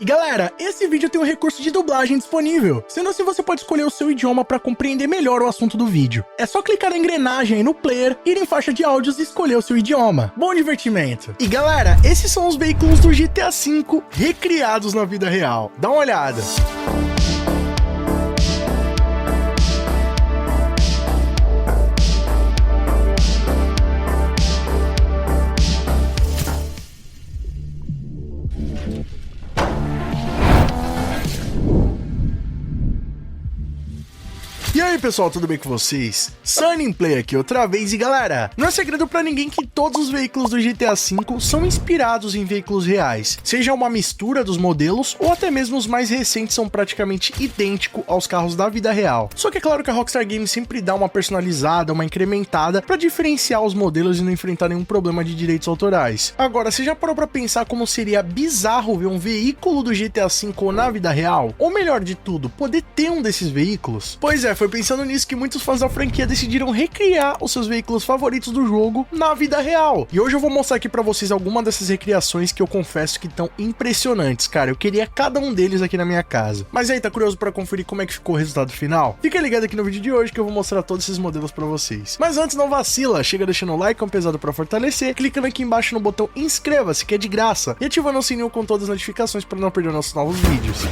E galera, esse vídeo tem um recurso de dublagem disponível, sendo assim você pode escolher o seu idioma para compreender melhor o assunto do vídeo. É só clicar na engrenagem aí no player, ir em faixa de áudios e escolher o seu idioma. Bom divertimento! E galera, esses são os veículos do GTA V recriados na vida real. Dá uma olhada! E aí pessoal, tudo bem com vocês? Sunnyplay aqui outra vez e galera, não é segredo pra ninguém que todos os veículos do GTA V são inspirados em veículos reais, seja uma mistura dos modelos ou até mesmo os mais recentes são praticamente idênticos aos carros da vida real. Só que é claro que a Rockstar Games sempre dá uma personalizada, uma incrementada pra diferenciar os modelos e não enfrentar nenhum problema de direitos autorais. Agora, você já parou pra pensar como seria bizarro ver um veículo do GTA V na vida real? Ou melhor de tudo, poder ter um desses veículos? Pois é, foi pensando nisso que muitos fãs da franquia decidiram recriar os seus veículos favoritos do jogo na vida real. E hoje eu vou mostrar aqui pra vocês algumas dessas recriações que eu confesso que estão impressionantes, cara. Eu queria cada um deles aqui na minha casa. Mas aí, tá curioso pra conferir como é que ficou o resultado final? Fica ligado aqui no vídeo de hoje que eu vou mostrar todos esses modelos pra vocês. Mas antes, não vacila, chega deixando o like, um pesado pra fortalecer, clicando aqui embaixo no botão inscreva-se, que é de graça, e ativando o sininho com todas as notificações pra não perder nossos novos vídeos.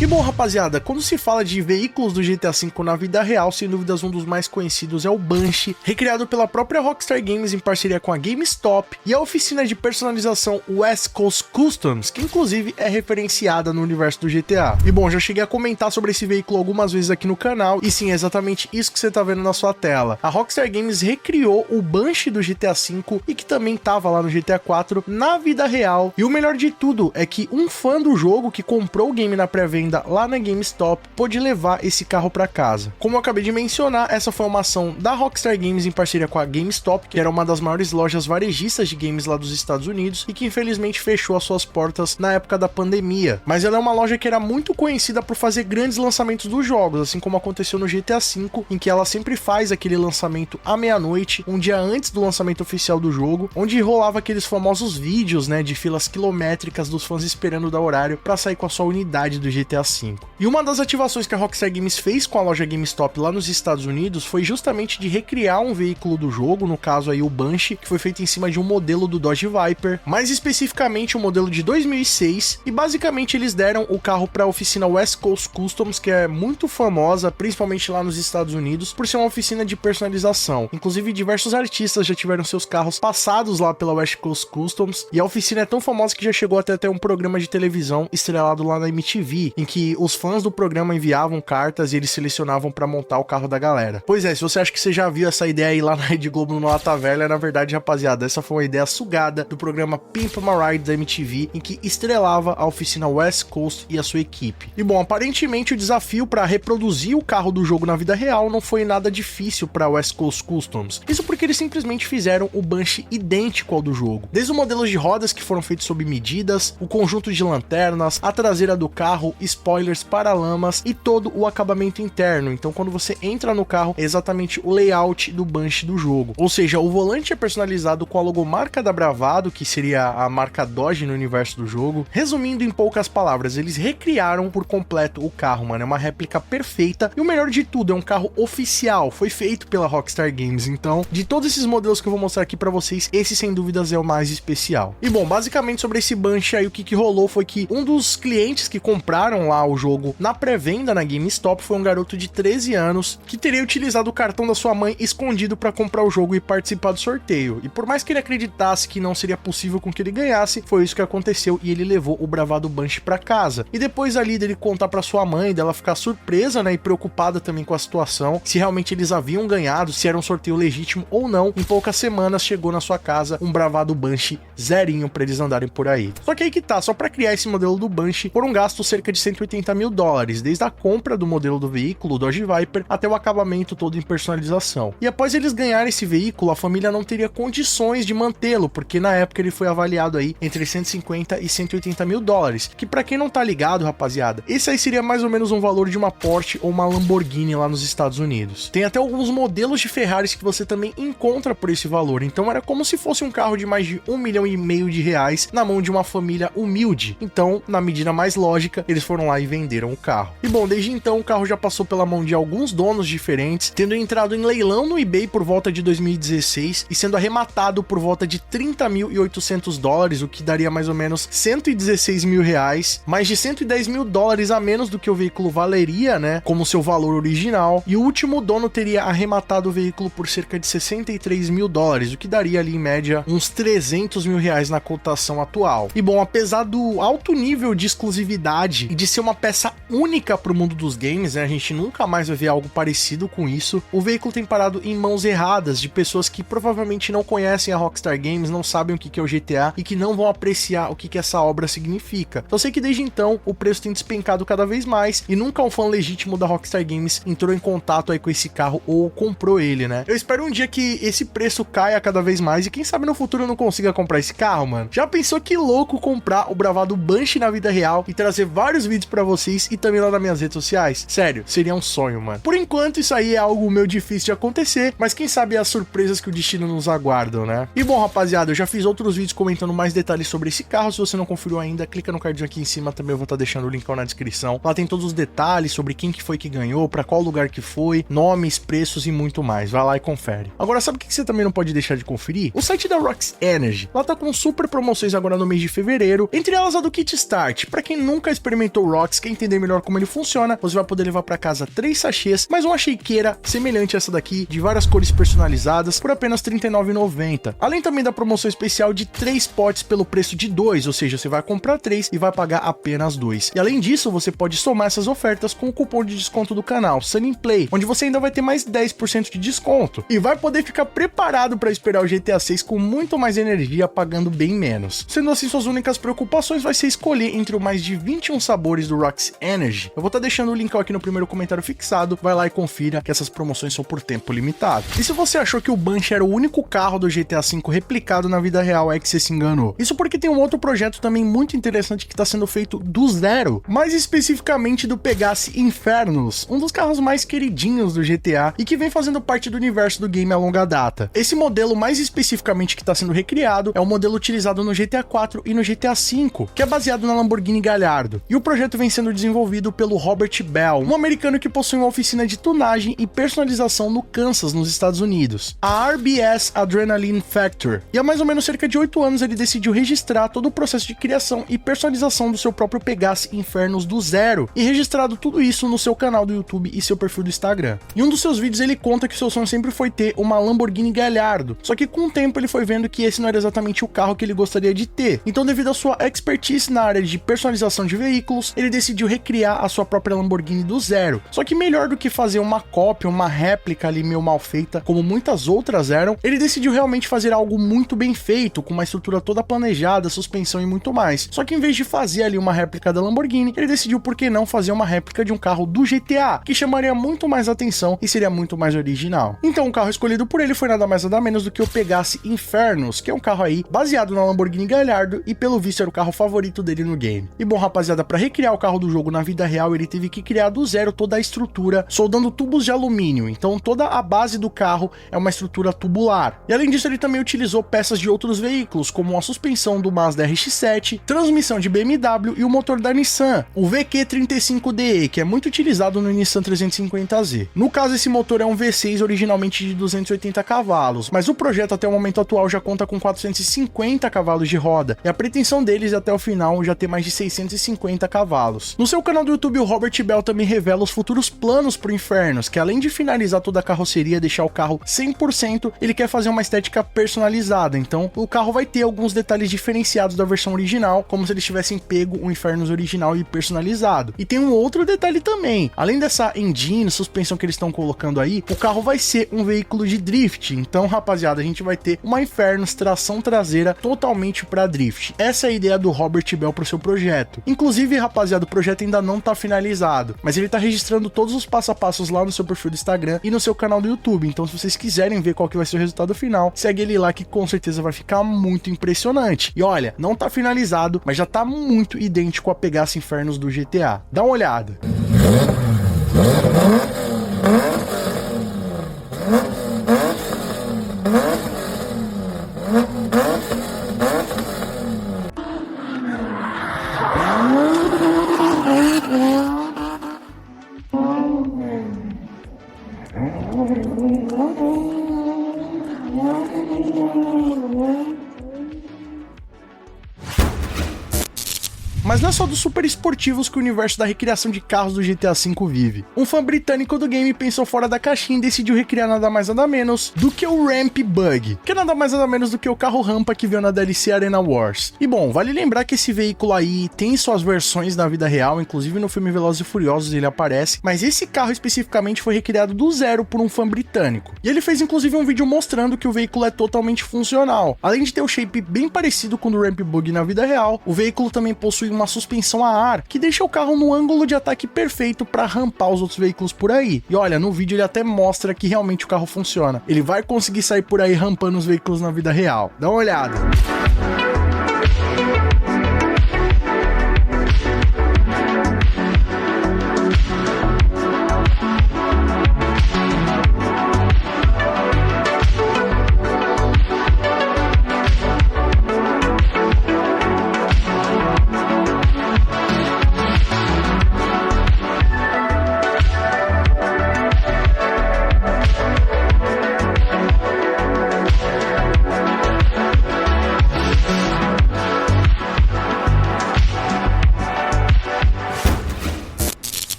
E bom rapaziada, quando se fala de veículos do GTA V na vida real, sem dúvidas um dos mais conhecidos é o Banshee, recriado pela própria Rockstar Games em parceria com a GameStop e a oficina de personalização West Coast Customs, que inclusive é referenciada no universo do GTA. E bom, já cheguei a comentar sobre esse veículo algumas vezes aqui no canal, e sim, é exatamente isso que você tá vendo na sua tela. A Rockstar Games recriou o Banshee do GTA V e que também tava lá no GTA IV na vida real, e o melhor de tudo é que um fã do jogo que comprou o game na pré-venda lá na GameStop pôde levar esse carro para casa. Como eu acabei de mencionar, essa foi uma ação da Rockstar Games em parceria com a GameStop, que era uma das maiores lojas varejistas de games lá dos Estados Unidos e que infelizmente fechou as suas portas na época da pandemia. Mas ela é uma loja que era muito conhecida por fazer grandes lançamentos dos jogos, assim como aconteceu no GTA V, em que ela sempre faz aquele lançamento à meia-noite, um dia antes do lançamento oficial do jogo, onde rolava aqueles famosos vídeos, né, de filas quilométricas dos fãs esperando dar horário para sair com a sua unidade do GTA V. E uma das ativações que a Rockstar Games fez com a loja GameStop lá nos Estados Unidos foi justamente de recriar um veículo do jogo, no caso aí o Banshee, que foi feito em cima de um modelo do Dodge Viper, mais especificamente um modelo de 2006, e basicamente eles deram o carro para a oficina West Coast Customs, que é muito famosa, principalmente lá nos Estados Unidos, por ser uma oficina de personalização. Inclusive diversos artistas já tiveram seus carros passados lá pela West Coast Customs, e a oficina é tão famosa que já chegou até ter um programa de televisão estrelado lá na MTV, em que os fãs do programa enviavam cartas e eles selecionavam para montar o carro da galera. Pois é, se você acha que você já viu essa ideia aí lá na Rede Globo no Lata Velha, na verdade, rapaziada, essa foi uma ideia sugada do programa Pimp My Ride da MTV, em que estrelava a oficina West Coast e a sua equipe. E bom, aparentemente o desafio para reproduzir o carro do jogo na vida real não foi nada difícil para West Coast Customs. Isso porque eles simplesmente fizeram o Banshee idêntico ao do jogo. Desde os modelos de rodas que foram feitos sob medidas, o conjunto de lanternas, a traseira do carro, spoilers, paralamas e todo o acabamento interno. Então quando você entra no carro é exatamente o layout do Banshee do jogo. Ou seja, o volante é personalizado com a logomarca da Bravado, que seria a marca Dodge no universo do jogo. Resumindo em poucas palavras, eles recriaram por completo o carro, mano. É uma réplica perfeita e o melhor de tudo, é um carro oficial, foi feito pela Rockstar Games. Então, de todos esses modelos que eu vou mostrar aqui pra vocês, esse sem dúvidas é o mais especial. E bom, basicamente sobre esse Banshee aí, o que rolou foi que um dos clientes que compraram lá o jogo na pré-venda na GameStop foi um garoto de 13 anos que teria utilizado o cartão da sua mãe escondido para comprar o jogo e participar do sorteio. E por mais que ele acreditasse que não seria possível com que ele ganhasse, foi isso que aconteceu e ele levou o bravado Banshee para casa. E depois ali dele contar para sua mãe, dela ficar surpresa, né, e preocupada também com a situação, se realmente eles haviam ganhado, se era um sorteio legítimo ou não, em poucas semanas chegou na sua casa um bravado Banshee zerinho para eles andarem por aí. Só que aí que tá, só para criar esse modelo do Banshee foram gastos cerca de 180 mil dólares, desde a compra do modelo do veículo, o Dodge Viper, até o acabamento todo em personalização. E após eles ganharem esse veículo, a família não teria condições de mantê-lo, porque na época ele foi avaliado aí entre 150 e 180 mil dólares, que pra quem não tá ligado, rapaziada, esse aí seria mais ou menos um valor de uma Porsche ou uma Lamborghini lá nos Estados Unidos. Tem até alguns modelos de Ferraris que você também encontra por esse valor, então era como se fosse um carro de mais de R$1,5 milhão de reais na mão de uma família humilde. Então, na medida mais lógica, eles foram lá e venderam o carro. E bom, desde então o carro já passou pela mão de alguns donos diferentes, tendo entrado em leilão no eBay por volta de 2016 e sendo arrematado por volta de 30.800 dólares, o que daria mais ou menos 116 mil reais, mais de 110 mil dólares a menos do que o veículo valeria, né, como seu valor original, e o último dono teria arrematado o veículo por cerca de 63 mil dólares, o que daria ali em média uns 300 mil reais na cotação atual. E bom, apesar do alto nível de exclusividade e de ser uma peça única para o mundo dos games, né, a gente nunca mais vai ver algo parecido com isso, o veículo tem parado em mãos erradas de pessoas que provavelmente não conhecem a Rockstar Games, não sabem o que é o GTA e que não vão apreciar o que essa obra significa. Eu sei que desde então o preço tem despencado cada vez mais e nunca um fã legítimo da Rockstar Games entrou em contato aí com esse carro ou comprou ele, né? Eu espero um dia que esse preço caia cada vez mais e quem sabe no futuro eu não consiga comprar esse carro, mano. Já pensou que louco comprar o bravado Banshee na vida real e trazer vários vídeos pra vocês e também lá nas minhas redes sociais? Sério, seria um sonho, mano. Por enquanto isso aí é algo meio difícil de acontecer, mas quem sabe as surpresas que o destino nos aguardam, né? E bom, rapaziada, eu já fiz outros vídeos comentando mais detalhes sobre esse carro. Se você não conferiu ainda, clica no cardzinho aqui em cima, também eu vou estar deixando o linkão na descrição. Lá tem todos os detalhes sobre quem que foi que ganhou, pra qual lugar que foi, nomes, preços e muito mais. Vai lá e confere. Agora, sabe o que você também não pode deixar de conferir? O site da Rox Energy. Lá tá com super promoções agora no mês de fevereiro, entre elas a do Kit Start. Pra quem nunca experimentou o Rox, quer entender melhor como ele funciona, você vai poder levar pra casa 3 sachês, mais uma shakeira semelhante a essa daqui, de várias cores personalizadas, por apenas R$ 39,90. Além também da promoção especial de 3 potes pelo preço de 2, ou seja, você vai comprar 3 e vai pagar apenas 2. E além disso, você pode somar essas ofertas com o cupom de desconto do canal, Sunny Play, onde você ainda vai ter mais 10% de desconto. E vai poder ficar preparado para esperar o GTA 6 com muito mais energia, pagando bem menos. Sendo assim, suas únicas preocupações vai ser escolher entre os mais de 21 sabores do Rox Energy. Eu vou estar deixando o link aqui no primeiro comentário fixado, vai lá e confira que essas promoções são por tempo limitado. E se você achou que o Banshee era o único carro do GTA V replicado na vida real, é que você se enganou. Isso porque tem um outro projeto também muito interessante que está sendo feito do zero, mais especificamente do Pegassi Infernus, um dos carros mais queridinhos do GTA e que vem fazendo parte do universo do game a longa data. Esse modelo mais especificamente que está sendo recriado é o modelo utilizado no GTA 4 e no GTA 5, que é baseado na Lamborghini Gallardo. E o projeto vem sendo desenvolvido pelo Robert Bell, um americano que possui uma oficina de tunagem e personalização no Kansas, nos Estados Unidos, a RBS Adrenaline Factor. E há mais ou menos cerca de 8 anos ele decidiu registrar todo o processo de criação e personalização do seu próprio Pegassi Infernus do zero, e registrado tudo isso no seu canal do YouTube e seu perfil do Instagram. Em um dos seus vídeos ele conta que seu sonho sempre foi ter uma Lamborghini Gallardo, só que com o tempo ele foi vendo que esse não era exatamente o carro que ele gostaria de ter. Então, devido à sua expertise na área de personalização de veículos, ele decidiu recriar a sua própria Lamborghini do zero. Só que melhor do que fazer uma cópia, uma réplica ali meio mal feita, como muitas outras eram, ele decidiu realmente fazer algo muito bem feito, com uma estrutura toda planejada, suspensão e muito mais. Só que em vez de fazer ali uma réplica da Lamborghini, ele decidiu por que não fazer uma réplica de um carro do GTA, que chamaria muito mais atenção e seria muito mais original. Então o carro escolhido por ele foi nada mais nada menos do que o Pegassi Infernus, que é um carro aí baseado na Lamborghini Gallardo e pelo visto era o carro favorito dele no game. E bom, rapaziada, para recriar o carro do jogo na vida real, ele teve que criar do zero toda a estrutura, soldando tubos de alumínio. Então toda a base do carro é uma estrutura tubular. E além disso, ele também utilizou peças de outros veículos, como a suspensão do Mazda RX-7, transmissão de BMW e o motor da Nissan, o VQ35DE, que é muito utilizado no Nissan 350Z. No caso, esse motor é um V6 originalmente de 280 cavalos, mas o projeto até o momento atual já conta com 450 cavalos de roda, e a pretensão deles até o final já ter mais de 650 cavalos. No seu canal do YouTube, o Robert Bell também revela os futuros planos pro Infernus, que além de finalizar toda a carroceria, deixar o carro 100%, ele quer fazer uma estética personalizada. Então o carro vai ter alguns detalhes diferenciados da versão original, como se eles tivessem pego o Infernus original e personalizado. E tem um outro detalhe também, além dessa engine, suspensão que eles estão colocando aí, o carro vai ser um veículo de drift. Então, rapaziada, a gente vai ter uma Infernus tração traseira totalmente para drift. Essa é a ideia do Robert Bell pro seu projeto. Inclusive, rapaziada, o projeto ainda não tá finalizado, mas ele tá registrando todos os passo a passos lá no seu perfil do Instagram e no seu canal do YouTube. Então, se vocês quiserem ver qual que vai ser o resultado final, segue ele lá que com certeza vai ficar muito impressionante. E olha, não tá finalizado, mas já tá muito idêntico a Pegasus Infernos do GTA. Dá uma olhada. Mas não é só dos super esportivos que o universo da recriação de carros do GTA V vive. Um fã britânico do game pensou fora da caixinha e decidiu recriar nada mais nada menos do que o Ramp Bug, que é nada mais nada menos do que o carro rampa que veio na DLC Arena Wars. E bom, vale lembrar que esse veículo aí tem suas versões na vida real, inclusive no filme Velozes e Furiosos ele aparece, mas esse carro especificamente foi recriado do zero por um fã britânico. E ele fez inclusive um vídeo mostrando que o veículo é totalmente funcional. Além de ter o shape bem parecido com o do Ramp Bug na vida real, o veículo também possui uma suspensão a ar, que deixa o carro no ângulo de ataque perfeito para rampar os outros veículos por aí. E olha, no vídeo ele até mostra que realmente o carro funciona. Ele vai conseguir sair por aí rampando os veículos na vida real. Dá uma olhada.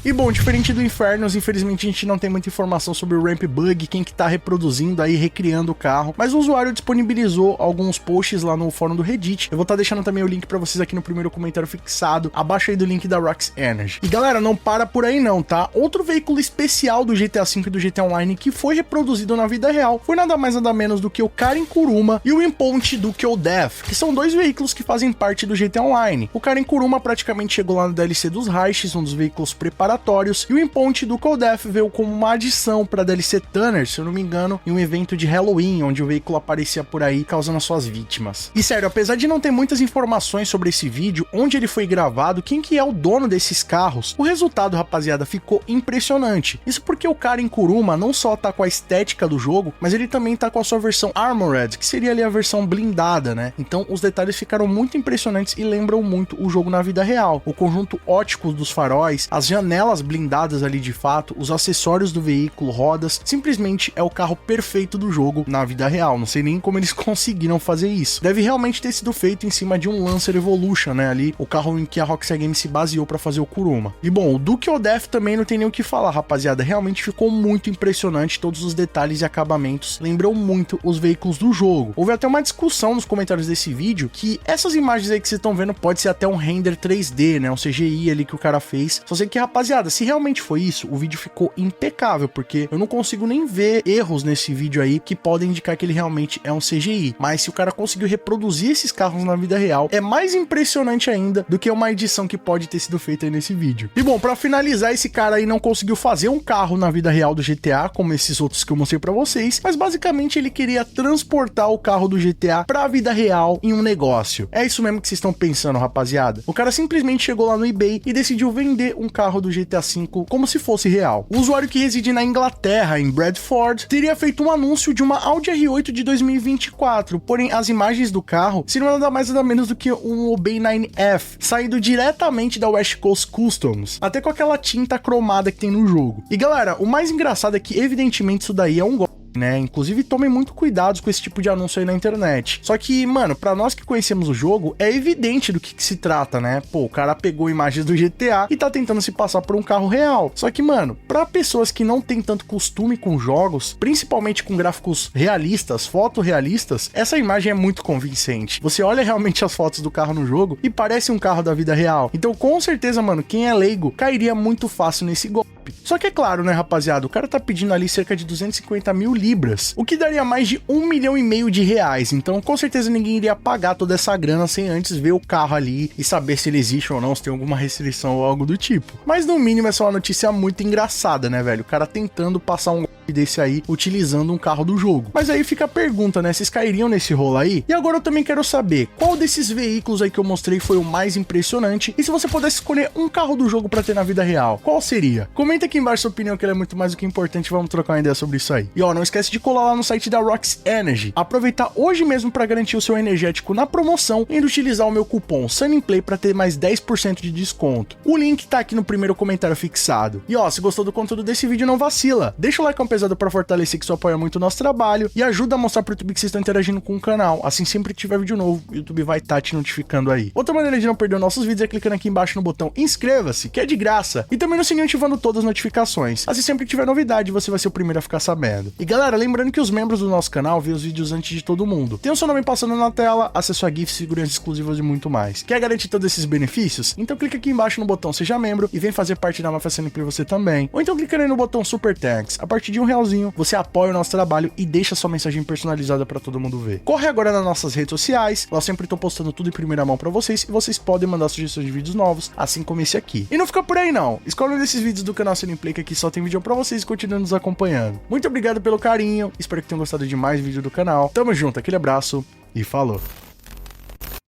E bom, diferente do Infernos, infelizmente a gente não tem muita informação sobre o Ramp Bug, quem que tá reproduzindo aí, recriando o carro, mas o usuário disponibilizou alguns posts lá no fórum do Reddit. Eu vou estar deixando também o link pra vocês aqui no primeiro comentário fixado, abaixo aí do link da Rox Energy. E galera, não para por aí não, tá? Outro veículo especial do GTA V e do GTA Online que foi reproduzido na vida real foi nada mais nada menos do que o Karen Kuruma e o Imponte do Kill Death, que são dois veículos que fazem parte do GTA Online. O Karen Kuruma praticamente chegou lá no DLC dos Heists, um dos veículos preparatórios, e o Imponte do Kill Death veio como uma adição para DLC Tanner, se eu não me engano, em um evento de Halloween, onde o veículo aparecia por aí causando as suas vítimas. E sério, apesar de não ter muitas informações sobre esse vídeo, onde ele foi gravado, quem que é o dono desses carros, o resultado, rapaziada, ficou impressionante. Isso porque o Karen Kuruma não só tá com a estética do jogo, mas ele também tá com a sua versão Armored, que seria ali a versão blindada, né? Então os detalhes ficaram muito impressionantes e lembram muito o jogo na vida real. O conjunto ótico dos faróis, as janelas blindadas ali de fato, os acessórios do veículo, rodas, simplesmente é o carro perfeito do jogo na vida real. Não sei nem como eles conseguiram fazer isso. Deve realmente ter sido feito em cima de um Lancer Evolution, né, ali, o carro em que a Rockstar Games se baseou para fazer o Kuruma. E bom, o do Kill Death também não tem nem o que falar, rapaziada, realmente ficou muito impressionante, todos os detalhes e acabamentos lembram muito os veículos do jogo. Houve até uma discussão nos comentários desse vídeo que essas imagens aí que vocês estão vendo pode ser até um render 3D, né, um CGI ali que o cara fez. Só sei que, rapaziada, se realmente foi isso, o vídeo ficou impecável, porque eu não consigo nem ver erros nesse vídeo aí que podem indicar que ele realmente é um CGI. Mas se o cara conseguiu reproduzir esses carros na vida real, é mais impressionante ainda do que uma edição que pode ter sido feita aí nesse vídeo. E bom, pra finalizar, esse cara aí não conseguiu fazer um carro na vida real do GTA, como esses outros que eu mostrei pra vocês, mas basicamente ele queria transportar o carro do GTA pra vida real em um negócio. É isso mesmo que vocês estão pensando, rapaziada. O cara simplesmente chegou lá no eBay e decidiu vender um carro do GTA V como se fosse real. O usuário que reside na Inglaterra, em Bradford, teria feito um anúncio de uma Audi R8 de 2024, porém as imagens do carro seriam nada mais nada menos do que um OB9F, saído diretamente da West Coast Customs, até com aquela tinta cromada que tem no jogo. E galera, o mais engraçado é que evidentemente isso daí é um golpe, né? Inclusive tomem muito cuidado com esse tipo de anúncio aí na internet. Só que, mano, pra nós que conhecemos o jogo, é evidente do que se trata, né? Pô, o cara pegou imagens do GTA e tá tentando se passar por um carro real. Só que, mano, pra pessoas que não têm tanto costume com jogos, principalmente com gráficos realistas, fotorrealistas, essa imagem é muito convincente. Você olha realmente as fotos do carro no jogo e parece um carro da vida real. Então, com certeza, mano, quem é leigo cairia muito fácil nesse golpe. Só que é claro, né, rapaziada, o cara tá pedindo ali cerca de 250 mil libras, o que daria mais de 1,5 milhão de reais, então com certeza ninguém iria pagar toda essa grana sem antes ver o carro ali e saber se ele existe ou não, se tem alguma restrição ou algo do tipo. Mas no mínimo essa é uma notícia muito engraçada, né, velho, o cara tentando passar um desse aí, utilizando um carro do jogo. Mas aí fica a pergunta, né, vocês cairiam nesse rolo aí? E agora eu também quero saber, qual desses veículos aí que eu mostrei foi o mais impressionante? E se você pudesse escolher um carro do jogo pra ter na vida real, qual seria? Comenta aqui embaixo sua opinião, que ela é muito mais do que importante, vamos trocar uma ideia sobre isso aí. E ó, não esquece de colar lá no site da Rox Energy, aproveitar hoje mesmo pra garantir o seu energético na promoção e utilizar o meu cupom SUNNYPLAY pra ter mais 10% de desconto. O link tá aqui no primeiro comentário fixado. E ó, se gostou do conteúdo desse vídeo, não vacila, deixa o like pesado pra fortalecer, que isso apoia muito o nosso trabalho e ajuda a mostrar pro YouTube que vocês estão interagindo com o canal. Assim, sempre que tiver vídeo novo, o YouTube vai estar te notificando aí. Outra maneira de não perder nossos vídeos é clicando aqui embaixo no botão inscreva-se, que é de graça, e também no sininho ativando todas as notificações. Assim, sempre que tiver novidade, você vai ser o primeiro a ficar sabendo. E galera, lembrando que os membros do nosso canal veem os vídeos antes de todo mundo. Tem o seu nome passando na tela, acesso a GIFs, segurança exclusivas e muito mais. Quer garantir todos esses benefícios? Então clica aqui embaixo no botão seja membro e vem fazer parte da Máfia SUNNYPLAY você também. Ou então clica aí no botão Super Thanks. A partir de R$1, você apoia o nosso trabalho e deixa sua mensagem personalizada para todo mundo ver. Corre agora nas nossas redes sociais, lá eu sempre tô postando tudo em primeira mão para vocês e vocês podem mandar sugestões de vídeos novos, assim como esse aqui. E não fica por aí não, escolhe um desses vídeos do canal SUNNYPLAY, que aqui só tem vídeo para vocês e continuem nos acompanhando. Muito obrigado pelo carinho, espero que tenham gostado de mais vídeo do canal. Tamo junto, aquele abraço e falou!